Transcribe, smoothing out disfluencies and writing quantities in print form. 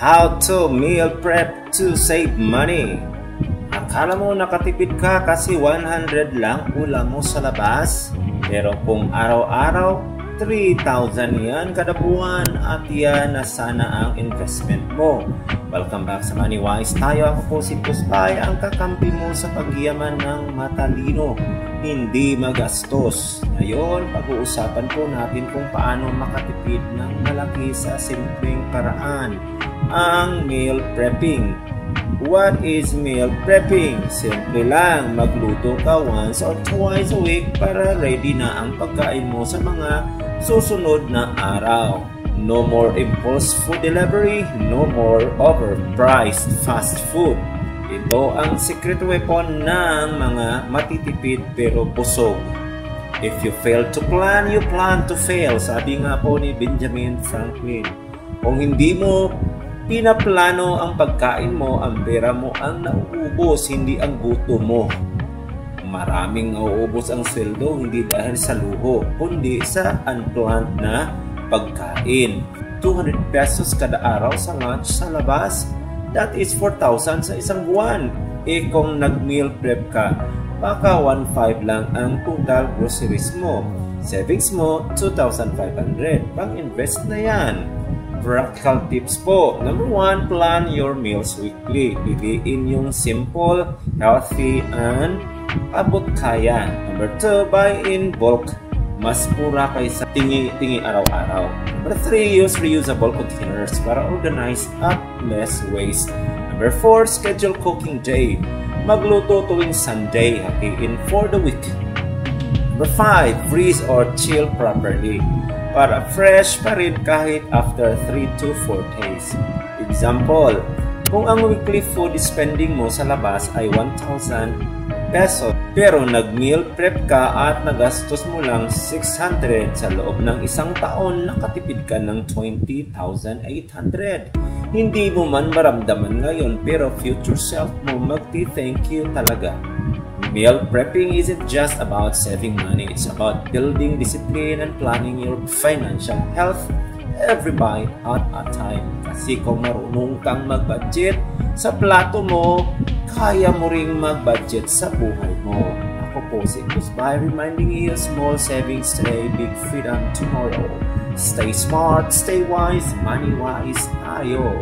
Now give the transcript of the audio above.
How to meal prep to save money. Akala mo nakatipid ka kasi 100 lang ulam mo sa labas? Pero kung araw-araw, 3,000 yan kada buwan at yan na sana ang investment mo. Welcome back sa MoneyWise. Tayo, ako po si Puspay, ang kakampi mo sa pagyaman ng matalino, hindi magastos. Ngayon, pag-uusapan po natin kung paano makatipid ng malaki sa simpleng paraan, ang meal prepping. What is meal prepping? Simple lang, magluto ka once or twice a week para ready na ang pagkain mo sa mga susunod na araw. No more impulse food delivery, no more overpriced fast food. Ito ang secret weapon ng mga matitipid pero busog. If you fail to plan, you plan to fail. Sabi nga po ni Benjamin Franklin. Kung hindi mo pinaplano ang pagkain mo, ang pera mo ang nauubos, hindi ang gutom mo. Maraming nauubos ang sweldo hindi dahil sa luho, kundi sa unplanned na pagkain. 200 pesos kada araw sa lunch sa labas, that is 4,000 sa isang buwan. Kung nag-meal prep ka, baka 1,500 lang ang total groceries mo. Savings mo, 2,500. Pang-invest na yan. Practical tips po. Number 1, plan your meals weekly. Piliin yung simple, healthy, and abot kaya. Number 2, buy in bulk. Mas mura kaysa tingi-tingi araw-araw. Number 3, use reusable containers para organize at less waste. Number 4, schedule cooking day. Magluto tuwing Sunday, hatiin for the week. Number 5, freeze or chill properly para fresh pa rin kahit after 3 to 4 days. Example, kung ang weekly food spending mo sa labas ay 1,000 pesos, pero nag-meal prep ka at nagastos mo lang 600 sa loob ng isang taon, nakatipid ka ng 20,800. Hindi mo man maramdaman ngayon, pero future self mo magti-thank you talaga. Meal prepping isn't just about saving money. It's about building discipline and planning your financial health every bite at a time. Kasi kung marunong kang mag-budget sa plato mo, kaya mo ring mag-budget sa buhay mo. Ako po si Puspay, reminding you small savings today, big freedom tomorrow. Stay smart, stay wise, money wise tayo.